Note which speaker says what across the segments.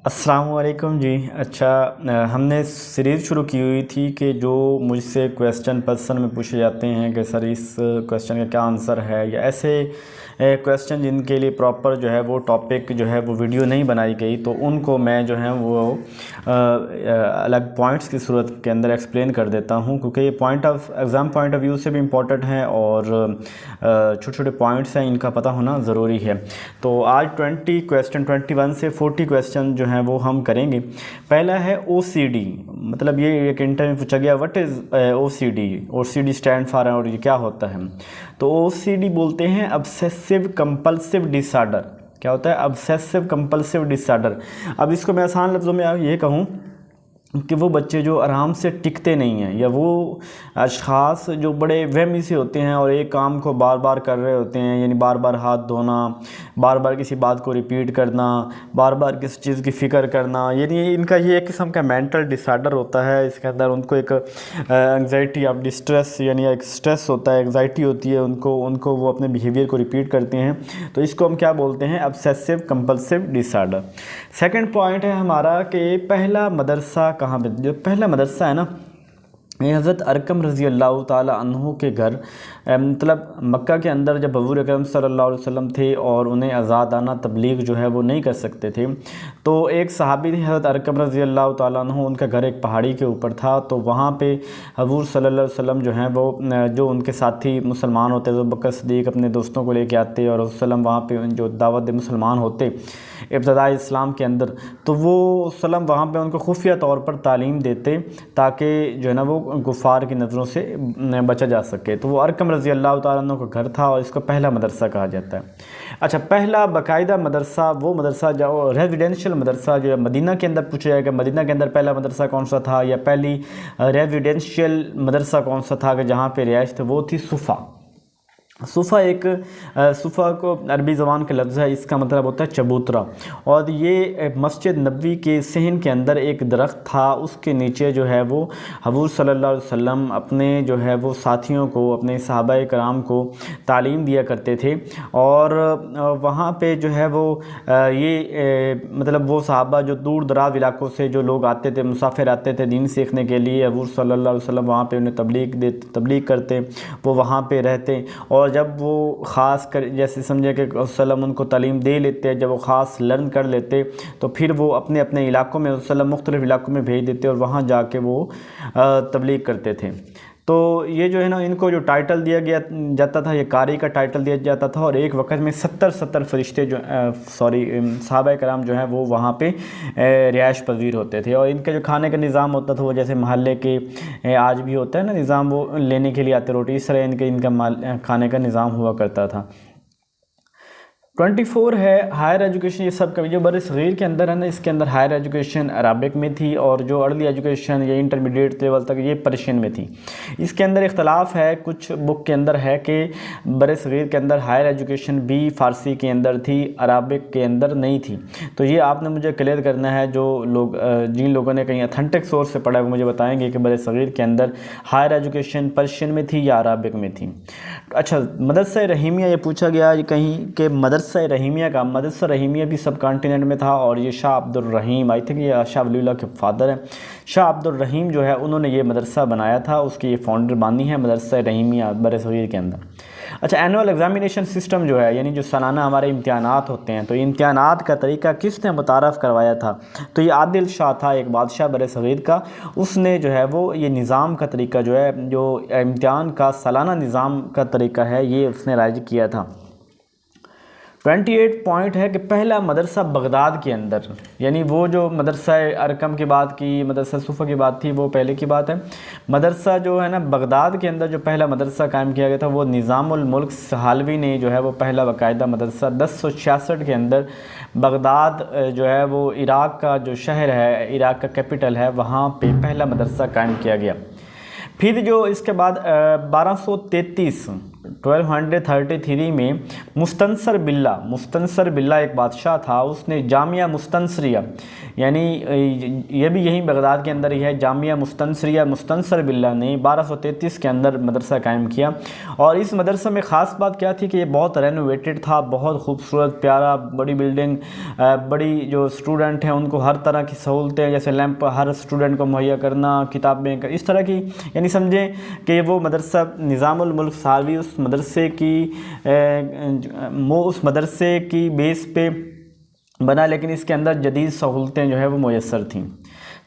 Speaker 1: अस्सलाम वालेकुम जी। अच्छा, हमने सीरीज़ शुरू की हुई थी कि जो मुझसे क्वेश्चन पर्सन में पूछे जाते हैं कि सर इस क्वेश्चन का क्या आंसर है, या ऐसे क्वेश्चन जिनके लिए प्रॉपर जो है वो टॉपिक जो है वो वीडियो नहीं बनाई गई, तो उनको मैं जो है वो अलग पॉइंट्स की सूरत के अंदर एक्सप्लेन कर देता हूँ, क्योंकि ये एग्ज़ाम पॉइंट ऑफ व्यू से भी इम्पोर्टेंट है और छोटे छोटे पॉइंट्स हैं, इनका पता होना ज़रूरी है। तो आज 20 क्वेश्चन 21 से 40 क्वेश्चन जो हैं वो हम करेंगे। पहला है OCD, मतलब ये एक इंटरव्यू में पूछा गया what is OCD। OCD stand for, और ये क्या होता है। तो OCD बोलते हैं ऑब्सेसिव कंपल्सिव डिसऑर्डर। क्या होता है ऑब्सेसिव कंपल्सिव डिसऑर्डर। अब इसको मैं आसान लफ्ज़ों में ये कहूँ कि वो बच्चे जो आराम से टिकते नहीं हैं, या वो अशख़ास जो बड़े वहमी से होते हैं और एक काम को बार बार कर रहे होते हैं, यानी बार बार हाथ धोना, बार बार किसी बात को रिपीट करना, बार बार किसी चीज़ की फ़िक्र करना, यानी इनका ये एक किस्म का मेंटल डिसऑर्डर होता है। इसके अंदर उनको एक एंग्जाइटी ऑफ डिस्ट्रेस, यानी एक स्ट्रेस होता है, एंग्जाइटी होती है उनको वो अपने बिहेवियर को रिपीट करते हैं। तो इसको हम क्या बोलते हैं, obsessive compulsive disorder. Second point है हमारा कि पहला मदरसा कहाँ पे। जो पहला मदरसा है ना, ये हज़रत अरकम रज़ी अल्लाह ताला अन्हु के घर, मतलब मक्का के अंदर जब हज़ूर अकरम सल्लल्लाहु अलैहि वसल्लम थे और उन्हें आज़ादाना तबलीग जो है वो नहीं कर सकते थे, तो एक सहाबी थे हज़रत अरकम रज़ी अल्लाह ताला अन्हु, उनका घर एक पहाड़ी के ऊपर था। तो वहाँ पे हज़ूर सल्लल्लाहु अलैहि वसल्लम जो हैं वो जो उनके साथी मुसलमान होते, अबू बकर सिद्दीक़ अपने दोस्तों को लेके आते और वसल्लम वहाँ पे जो दावत मुसलमान होते इब्तदाई इस्लाम के अंदर, तो वो वसल्लम वहाँ पे उनको खुफिया तौर पर तालीम देते ताकि जो है ना वो गुफ़ार की नज़रों से बचा जा सके। तो वो अरकम रज़ी अल्लाह तआला अन्हु का घर था और इसको पहला मदरसा कहा जाता है। अच्छा, पहला बाकायदा मदरसा, वो मदरसा जो रेजिडेंशियल मदरसा जो है मदीना के अंदर पूछा जाएगा, मदीना के अंदर पहला मदरसा कौन सा था, या पहली रेजिडेंशियल मदरसा कौन सा था कि जहाँ पे रिहाइश थी, वो थी सुफ़ा। सुफ़ा एक सुफ़ा को अरबी ज़बान का लफ्ज़ है, इसका मतलब होता है चबूतरा। और ये मस्जिद नबवी के सहन के अंदर एक दरख्त था, उसके नीचे जो है वो हज़ूर सल्लल्लाहु अलैहि वसल्लम अपने जो है वो साथियों को, अपने सहाबाए कराम को तालीम दिया करते थे। और वहाँ पे जो है वो मतलब वो सहाबा जो दूर दराज इलाकों से जो लोग आते थे, मुसाफिर आते थे दीन सीखने के लिए, हज़ूर सल्लल्लाहु अलैहि वसल्लम वहाँ पे उन्हें तबलीग करते, वो वहाँ पे रहते। और जब वो ख़ास कर जैसे समझे कि वसल्लम उनको तालीम दे लेते, जब वो ख़ास लर्न कर लेते, तो फिर वो अपने अपने इलाकों में वसल्लम मुख्तलिफ़ इलाकों में भेज देते और वहाँ जाके वो तबलीग करते थे। तो ये जो है ना, इनको जो टाइटल दिया गया जाता था, ये कारी का टाइटल दिया जाता था। और एक वक्त में 70 फरिश्ते जो सहाबाए कराम जो हैं वो वहाँ पे रिहाइश पजीर होते थे। और इनके जो खाने का निज़ाम होता था वो जैसे महल्ले के आज भी होता है ना निज़ाम, वो लेने के लिए आते रोटी, इस तरह इनका खाने का निज़ाम हुआ करता था। 24 है हायर एजुकेशन। ये सब जो बर सग़ीर के अंदर है ना, इसके अंदर हायर एजुकेशन अरबिक में थी, और जो अर्ली एजुकेशन या इंटरमीडिएट लेवल तक ये पर्शियन में थी। इसके अंदर इख्तलाफ है, कुछ बुक के अंदर है कि बर सग़ीर के अंदर हायर एजुकेशन भी फ़ारसी के अंदर थी, अरबिक के अंदर नहीं थी। तो ये आपने मुझे क्लियर करना है। जो लोग जिन लोगों ने कहीं अथेंटिक सोर्स से पढ़ा है वो मुझे बताएंगे कि बर सग़ीर के अंदर हायर एजुकेशन पर्शियन में थी या अरबिक में थी। अच्छा, मदरसा रहीमिया, ये पूछा गया कहीं कि मदरसा रहीमिया भी सब कॉन्टिनेंट में था, और ये शाह अब्दुल रहीम, आई थिंक ये शाह वलीउल्लाह के फादर हैं। शाह अब्दुल रहीम जो है उन्होंने ये मदरसा बनाया था, उसकी ये फाउंडर बानी है मदरसा रहीमिया बर सग़ीर के अंदर। अच्छा, एनुअल एग्ज़ामिनेशन सिस्टम जो है, यानी जो सालाना हमारे इम्तिहानात होते हैं, तो इम्तिहानात का तरीका किसने मुतारफ़ करवाया था, तो ये आदिल शाह था, एक बादशाह बर सग़ीर का। उसने जो है वो ये निज़ाम का तरीका जो है, जो इम्तिहान का सालाना निज़ाम का तरीका है, ये उसने राइज किया था। 28 पॉइंट है कि पहला मदरसा बगदाद के अंदर, यानी वो जो मदरसा अरकम की बात की, मदरसा सुफ़ा की बात थी, वो पहले की बात है। मदरसा जो है ना बगदाद के अंदर जो पहला मदरसा कायम किया गया था, वो निज़ामुल मुल्क सहालवी ने जो है वो पहला बाकायदा मदरसा 1066 के अंदर बगदाद जो है वो इराक़ का जो शहर है, इराक़ का कैपिटल है, वहाँ पर पहला मदरसा कायम किया गया। फिर जो इसके बाद 1233 1233 में मुस्तनसर बिल्ला एक बादशाह था, उसने जामिया मुस्तनसरिया, यानी ये भी यहीं बगदाद के अंदर ही है, जामिया मुस्तनसरिया, मुस्तनसर बिल्ला ने 1233 के अंदर मदरसा कायम किया। और इस मदरसा में ख़ास बात क्या थी कि ये बहुत रेनोवेटेड था, बहुत खूबसूरत प्यारा, बड़ी बिल्डिंग, बड़ी जो स्टूडेंट हैं उनको हर तरह की सहूलतें, जैसे लैंप हर स्टूडेंट को मुहैया करना, किताबें, इस तरह की, यानी समझें कि वो मदरसा निज़ामुल मुल्क सालवी उस मदरसे की बेस पे बना, लेकिन इसके अंदर जदीद सहूलतें जो है वो मुयस्सर थीं।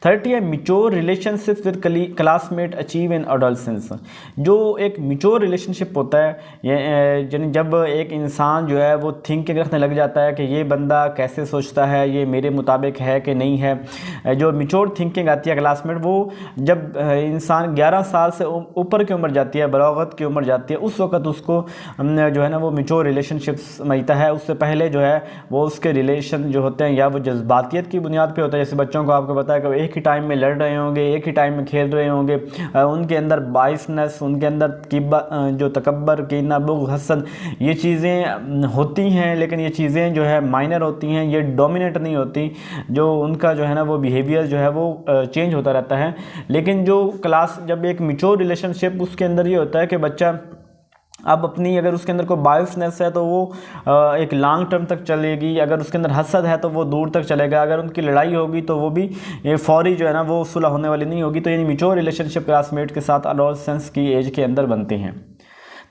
Speaker 1: 30 है mature relationship with classmate achieve in adolescence. जो एक मिच्योर रिलेशनशिप होता है, ये जब एक इंसान जो है वो थिंकिंग रखने लग जाता है कि ये बंदा कैसे सोचता है, ये मेरे मुताबिक है कि नहीं है, जो मिच्योर थिंकिंग आती है क्लासमेट, वो जब इंसान 11 साल से ऊपर की उम्र जाती है, बलागत की उम्र जाती है, उस वक्त उसको जो है ना वो मिच्योर रिलेशनशिप समझता है। उससे पहले जो है वो उसके रिलेशन जो होते हैं या वो जज्बातियत की बुनियाद पे होता है। जैसे बच्चों को आपको पता है कि एक ही टाइम में लड़ रहे होंगे, एक ही टाइम में खेल रहे होंगे, उनके अंदर बाइसनेस, उनके अंदर जो तकब्बर, कीना, बुग़्ज़, हसद, ये चीज़ें होती हैं, लेकिन ये चीज़ें जो है माइनर होती हैं, ये डोमिनेट नहीं होती। जो उनका जो है ना वो बिहेवियर जो है वो चेंज होता रहता है। लेकिन जो जब एक मैच्योर रिलेशनशिप, उसके अंदर ये होता है कि बच्चा अब अपनी, अगर उसके अंदर कोई बायोसनेस है तो वो एक लॉन्ग टर्म तक चलेगी, अगर उसके अंदर हसद है तो वो दूर तक चलेगा, अगर उनकी लड़ाई होगी तो वो भी फौरी जो है ना वो सुलह होने वाली नहीं होगी। तो यानी मैच्योर रिलेशनशिप क्लासमेट के साथ एडोलसेंस की एज के अंदर बनते हैं।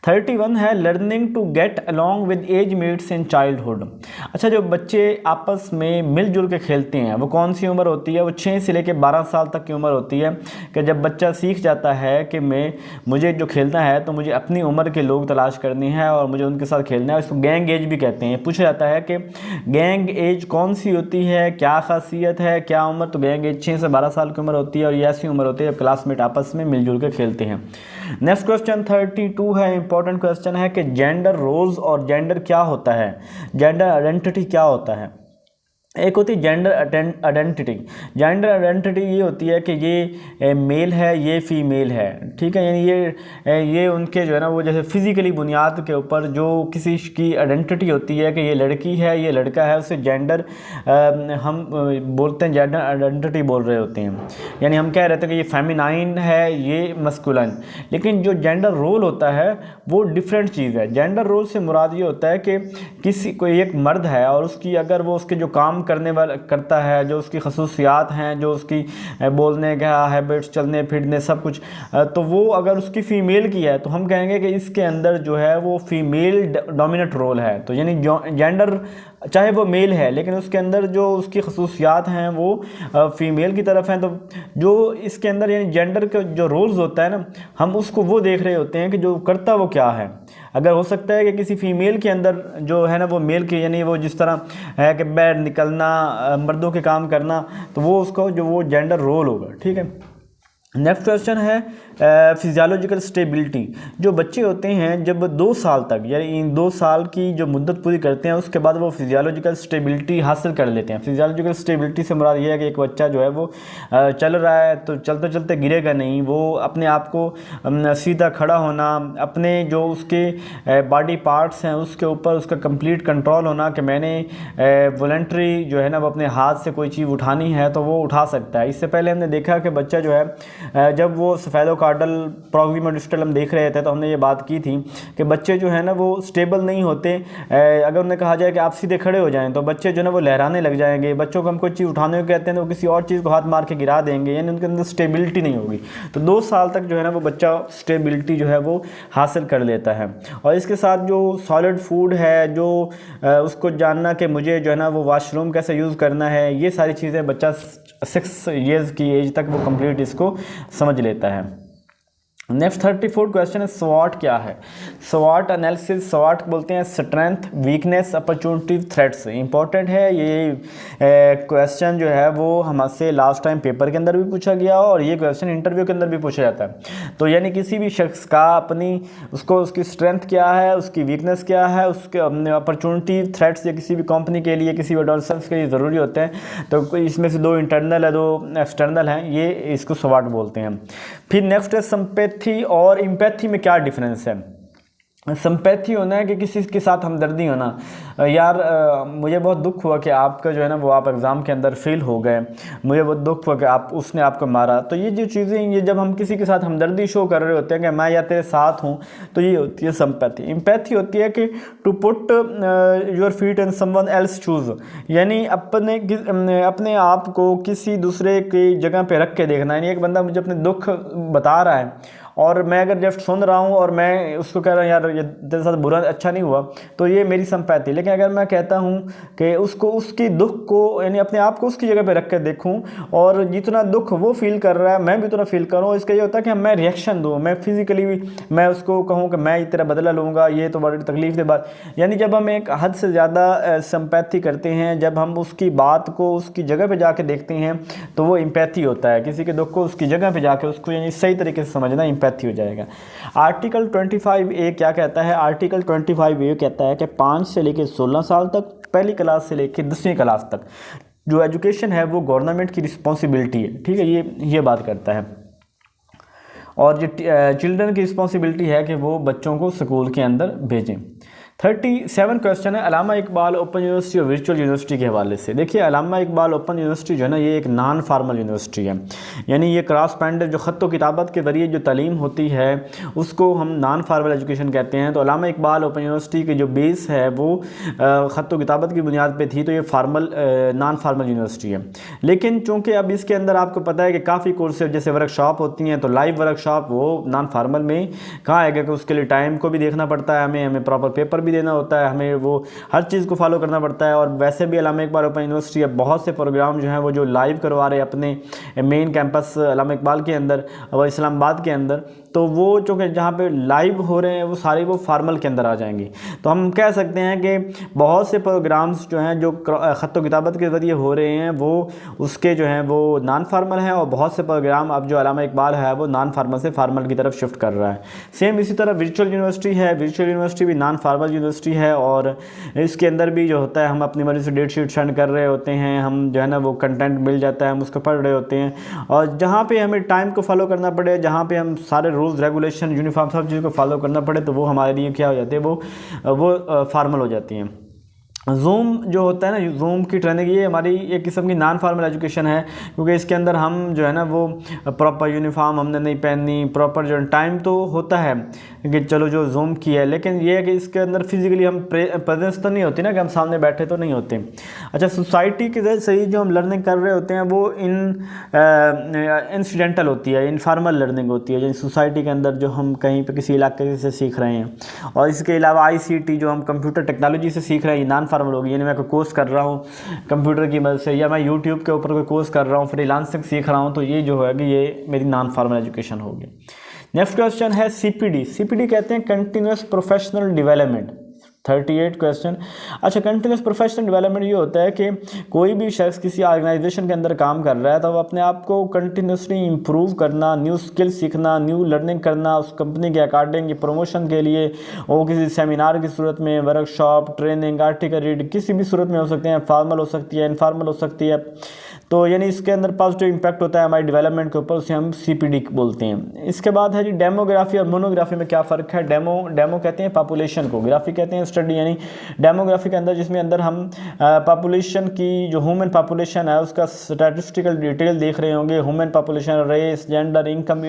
Speaker 1: 31 है learning to get along with age mates in childhood. अच्छा, जो बच्चे आपस में मिलजुल के खेलते हैं वो कौन सी उम्र होती है? वो 6 से लेकर 12 साल तक की उम्र होती है, कि जब बच्चा सीख जाता है कि मुझे जो खेलना है तो मुझे अपनी उम्र के लोग तलाश करने हैं और मुझे उनके साथ खेलना है। इसको गैंग एज भी कहते हैं। पूछा जाता है कि गैंग एज कौन सी होती है, क्या खासियत है, क्या उम्र? तो गैंग एज 6 से 12 साल की उम्र होती है और ये ऐसी उम्र होती है जब क्लासमेट आपस में मिलजुल के खेलते हैं। नेक्स्ट क्वेश्चन 32 है, इंपॉर्टेंट क्वेश्चन है कि जेंडर रोल्स और जेंडर क्या होता है, जेंडर आइडेंटिटी क्या होता है। एक होती है जेंडर आइडेंटिटी। जेंडर आइडेंटिटी ये होती है कि ये मेल है, ये फीमेल है, ठीक है, यानी ये उनके जो है ना वो जैसे फिज़िकली बुनियाद के ऊपर जो किसी की आइडेंटिटी होती है कि ये लड़की है, ये लड़का है, उसे जेंडर हम बोलते हैं, जेंडर आइडेंटिटी बोल रहे होते हैं। यानी हम कह रहे थे कि ये फेमिनाइन है, ये मस्कुलाइन। लेकिन जो जेंडर रोल होता है वो डिफरेंट चीज़ है। जेंडर रोल से मुराद ये होता है कि कोई एक मर्द है और उसकी अगर वो उसके जो काम करने वाला करता है, जो उसकी खसूसियात हैं, जो उसकी बोलने का हैबिट्स, चलने फिरने सब कुछ, तो वो अगर उसकी फ़ीमेल की है तो हम कहेंगे कि इसके अंदर जो है वो फीमेल डोमिनेट रोल है। तो यानी जेंडर चाहे वो मेल है लेकिन उसके अंदर जो उसकी खसूसियात हैं वो फीमेल की तरफ हैं। तो जो इसके अंदर यानी जेंडर के जो रोल्स होता है ना, हम उसको वो देख रहे होते हैं कि जो करता वो क्या है। अगर हो सकता है कि किसी फीमेल के अंदर जो है ना वो मेल के, यानी वो जिस तरह है कि बैठ निकलना, मर्दों के काम करना, तो वो उसका जो वो जेंडर रोल होगा, ठीक है। नेक्स्ट क्वेश्चन है फिजियोलॉजिकल स्टेबिलिटी। जो बच्चे होते हैं जब 2 साल तक, यानी इन 2 साल की जो मुद्दत पूरी करते हैं उसके बाद वो फिजियोलॉजिकल स्टेबिलिटी हासिल कर लेते हैं। फिजियोलॉजिकल स्टेबिलिटी से मुराद ये है कि एक बच्चा जो है वो चल रहा है तो चलते चलते गिरेगा नहीं, वो अपने आप को सीधा खड़ा होना, अपने जो उसके बॉडी पार्ट्स हैं उसके ऊपर उसका कंप्लीट कंट्रोल होना कि मैंने वॉलंटरी जो है ना वो अपने हाथ से कोई चीज़ उठानी है तो वो उठा सकता है। इससे पहले हमने देखा कि बच्चा जो है जब वो सफ़ेदोकार्डल प्रॉक्सिमल डिस्टल हम देख रहे थे तो हमने ये बात की थी कि बच्चे जो है ना वो स्टेबल नहीं होते। अगर उन्हें कहा जाए कि आप सीधे खड़े हो जाएं तो बच्चे जो है ना वो लहराने लग जाएंगे। बच्चों को हम कोई चीज़ उठाने को कहते हैं तो किसी और चीज़ को हाथ मार के गिरा देंगे, यानी उनके अंदर स्टेबिलिटी नहीं होगी। तो 2 साल तक जो है ना वो बच्चा स्टेबिलिटी जो है वो हासिल कर लेता है। और इसके साथ जो सॉलिड फूड है, जो उसको जानना कि मुझे जो है ना वो वॉशरूम कैसे यूज़ करना है, ये सारी चीज़ें बच्चा 6 ईयर्स की एज तक वो कंप्लीट इसको समझ लेता है। नेक्स्ट 34 क्वेश्चन है स्वॉट क्या है। स्वॉट एनालिसिस, स्वॉट बोलते हैं strength, weakness, opportunity, threats. Important है ये क्वेश्चन जो है वो हमसे लास्ट टाइम पेपर के अंदर भी पूछा गया और ये क्वेश्चन इंटरव्यू के अंदर भी पूछा जाता है। तो यानी किसी भी शख्स का उसकी स्ट्रेंथ क्या है, उसकी वीकनेस क्या है, उसके अपॉर्चुनिटी, थ्रेट्स, या किसी भी कंपनी के लिए, किसी भी एडोलसेंस के लिए ज़रूरी होते हैं। तो इसमें से 2 इंटरनल है, 2 एक्सटर्नल हैं, ये इसको स्वॉट बोलते हैं। फिर नेक्स्ट है सिंपैथी और एम्पैथी में क्या डिफरेंस है। सिंपैथी होना है कि किसी के साथ हमदर्दी होना। यार मुझे बहुत दुख हुआ कि आपका जो है ना वो आप एग्ज़ाम के अंदर फेल हो गए, मुझे बहुत दुख हुआ कि उसने आपको मारा। तो ये जो चीज़ें, ये जब हम किसी के साथ हमदर्दी शो कर रहे होते हैं कि मैं या तेरे साथ हूँ, तो ये होती है सिंपैथी। एम्पैथी होती है कि to put your feet in someone else shoes, यानी अपने आप को किसी दूसरे की जगह पे रख के देखना। यानी एक बंदा मुझे अपने दुख बता रहा है और मैं अगर जस्ट सुन रहा हूँ और मैं उसको कह रहा हूँ यार ये तेरे साथ बुरा अच्छा नहीं हुआ, तो ये मेरी सिंपैथी। लेकिन अगर मैं कहता हूँ कि उसको उसकी दुख को, यानी अपने आप को उसकी जगह पे रख कर देखूँ और जितना दुख वो फील कर रहा है मैं भी उतना फील करूँ, इसका ये होता है कि मैं रिएक्शन दूँ, मैं फिजिकली भी मैं उसको कहूँ कि मैं तेरा बदला लूँगा, ये तो बड़ी तकलीफ की बात। यानी जब हम एक हद से ज़्यादा सिंपैथी करते हैं, जब हम उसकी बात को उसकी जगह पे जाके देखते हैं, तो वो एम्पैथी होता है। किसी के दुख को उसकी जगह पे जाके उसको यानी सही तरीके से समझना एम्पैथी हो जाएगा। आर्टिकल 25A क्या कहता है? आर्टिकल 25A कहता है कि 5 से लेकर 16 साल तक, पहली क्लास से लेकर 10वीं क्लास तक जो एजुकेशन है वो गवर्नमेंट की रिस्पॉन्सिबिलिटी है। ठीक है, ये बात करता है। और जो चिल्ड्रन की रिस्पॉन्सिबिलिटी है कि वो बच्चों को स्कूल के अंदर भेजें। 37 क्वेश्चन है अल्लामा इकबाल ओपन यूनिवर्सिटी और वर्चुअल यूनिवर्सिटी के हवाले से। देखिए, अल्लामा इकबाल ओपन यूनिवर्सिटी जो है ना, ये एक नॉन फार्मल यूनिवर्सिटी है, यानी ये क्रॉस पैंडर जो ख़त व किताबत के ज़रिए जो तालीम होती है उसको हम नॉन फार्मल एजुकेशन कहते हैं। तो अल्लामा इकबाल ओपन यूनिवर्सिटी की जो बेस है वो ख़त व किताबत की बुनियाद पर थी, तो ये नॉन फार्मल यूनिवर्सिटी है। लेकिन चूँकि अब इसके अंदर आपको पता है कि काफ़ी कोर्सेज जैसे वर्कशॉप होती हैं, तो लाइव वर्कशॉप वो नॉन फार्मल में कहाँ आएगा कि उसके लिए टाइम को भी देखना पड़ता है, हमें प्रॉपर पेपर भी देना होता है, हमें वो हर चीज़ को फॉलो करना पड़ता है। और वैसे भी अल्लामा इकबाल ओपन यूनिवर्सिटी अब बहुत से प्रोग्राम जो हैं वो जो लाइव करवा रहे हैं अपने मेन कैंपस अल्लामा इकबाल के अंदर और इस्लामाबाद के अंदर, तो वो चूँकि जहाँ पे लाइव हो रहे हैं वो सारे वो फार्मल के अंदर आ जाएंगी। तो हम कह सकते हैं कि बहुत से प्रोग्राम्स जो हैं जो ख़त व किताबत के ज़रिए हो रहे हैं वो उसके जो हैं वो नॉन फार्मल हैं, और बहुत से प्रोग्राम अब जो अल्लामा इकबाल है वो नॉन फार्मल से फार्मल की तरफ शिफ्ट कर रहा है। सेम इसी तरह वर्चुअल यूनिवर्सिटी है, वर्चुअल यूनिवर्सिटी भी नॉन फार्मल यूनिवर्सिटी है, और इसके अंदर भी जो होता है हम अपनी मर्ज़ी से डेट शीट सेंड कर रहे होते हैं, हम जो है ना वो कंटेंट मिल जाता है, हम उसको पढ़ रहे होते हैं, और जहाँ पे हमें टाइम को फॉलो करना पड़े, जहाँ पे हम सारे रूल्स रेगुलेशन यूनिफॉर्म सब चीज़ को फॉलो करना पड़े, तो वो हमारे लिए क्या हो जाती है, वो फार्मल हो जाती हैं। जूम जो होता है ना, जूम की ट्रेनिंग, ये हमारी एक किस्म की नॉन फार्मल एजुकेशन है, क्योंकि इसके अंदर हम जो है ना वो प्रॉपर यूनिफॉर्म हमने नहीं पहननी, प्रॉपर जो टाइम तो होता है कि चलो जो जूम की है, लेकिन ये है कि इसके अंदर फिजिकली हम प्रेजेंस तो नहीं होती ना, कि हम सामने बैठे तो नहीं होते। अच्छा, सोसाइटी के सही जो हम लर्निंग कर रहे होते हैं वो इंसिडेंटल होती है, इनफॉर्मल लर्निंग होती है, जैसे सोसाइटी के अंदर जो हम कहीं पे किसी इलाके से सीख रहे हैं। और इसके अलावा ICT जो हम कंप्यूटर टेक्नोलॉजी से सीख रहे हैं, नॉन फार्मल होगी, यानी मैं कोई कोर्स कर रहा हूँ कंप्यूटर की मदद से, या मैं यूट्यूब के ऊपर कोई कोर्स कर रहा हूँ, फ्रीलांसिंग सीख रहा हूँ, तो ये जो है कि ये मेरी नॉन फार्मल एजुकेशन होगी। नेक्स्ट क्वेश्चन है CPD कहते हैं कंटिन्यूस प्रोफेशनल डेवलपमेंट। 38 क्वेश्चन। अच्छा, कंटिन्यूस प्रोफेशनल डेवलपमेंट ये होता है कि कोई भी शख्स किसी ऑर्गेनाइजेशन के अंदर काम कर रहा है तो वो अपने आप को कंटिन्यूसली इम्प्रूव करना, न्यू स्किल सीखना, न्यू लर्निंग करना, उस कंपनी के अकॉर्डिंग प्रमोशन के लिए वो किसी सेमिनार की सूरत में, वर्कशॉप, ट्रेनिंग, आर्टिकल रीड, किसी भी सूरत में हो सकते हैं, फॉर्मल हो सकती है, इनफॉर्मल हो सकती है, तो यानी इसके अंदर पॉजिटिव इंपैक्ट होता है हमारी डेवलपमेंट के ऊपर, उसे हम CPD बोलते हैं। इसके बाद है जी डेमोग्राफी और मोनोग्राफी में क्या फ़र्क है। डेमो कहते हैं पॉपुलेशन को, ग्राफी कहते हैं स्टडी, यानी डेमोग्राफी के अंदर जिसमें अंदर हम पॉपुलेशन की जो ह्यूमन पॉपुलेशन है उसका स्टैटिस्टिकल डिटेल देख रहे होंगे, human population, race, gender, income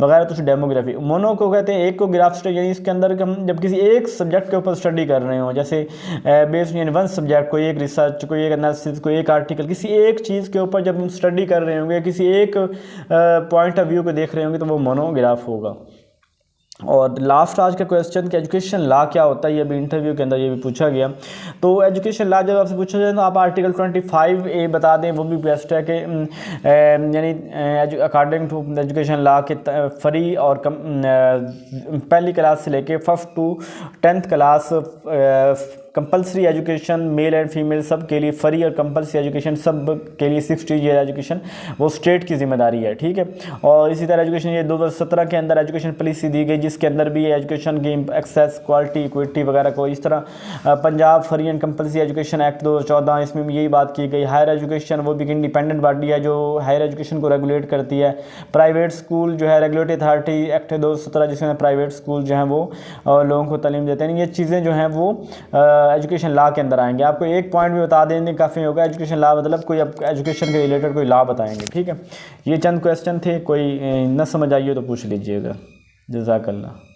Speaker 1: वगैरह, तो डेमोग्राफी। मोनो को कहते हैं एक को ग्राफ स्टडी, यानी इसके अंदर हम जब किसी एक सब्जेक्ट के ऊपर स्टडी कर रहे हो, जैसे बेस्ड यानी वन सब्जेक्ट, कोई एक रिसर्च, कोई एक एनालिसिस, कोई एक आर्टिकल, किसी एक चीज़ के ऊपर जब हम स्टडी कर रहे होंगे, किसी एक पॉइंट ऑफ व्यू को देख रहे होंगे, तो वो मोनोग्राफ होगा। और लास्ट आज का क्वेश्चन कि एजुकेशन लॉ क्या होता है, ये भी इंटरव्यू के अंदर ये भी पूछा गया। तो एजुकेशन लॉ जब आपसे पूछा जाए तो आप आर्टिकल 25A बता दें, वो भी बेस्ट है कि यानी अकॉर्डिंग टू एजुकेशन लॉ के फ्री और पहली क्लास से लेके 1st to 10th class compulsory education male and female सब के लिए फ्री और कंपलसरी एजुकेशन सब के लिए 60 ईयर एजुकेशन वो स्टेट की जिम्मेदारी है, ठीक है। और इसी तरह एजुकेशन ये 2017 के अंदर एजुकेशन पॉलिसी दी गई, जिसके अंदर भी एजुकेशन की एक्सेस, क्वालिटी, इक्विटी वगैरह को इस तरह Punjab free and compulsory education act 2014, इसमें भी यही बात की गई। हायर एजुकेशन वो भी एक इंडिपेंडेंट बॉडी है जो हायर एजुकेशन को रेगुलेट करती है। प्राइवेट स्कूल जो है रेगुलेटरी अथॉरिटी एक्ट 2017, जिसमें प्राइवेट स्कूल जो हैं वो लोगों को तालीम देते हैं। ये चीज़ें जो हैं वो एजुकेशन लॉ के अंदर आएंगे। आपको एक पॉइंट भी बता देंगे काफ़ी होगा, एजुकेशन लॉ मतलब कोई अब एजुकेशन के रिलेटेड कोई लॉ बताएंगे, ठीक है। ये चंद क्वेश्चन थे, कोई न समझ आइए तो पूछ लीजिएगा। जज़ाकल्लाह।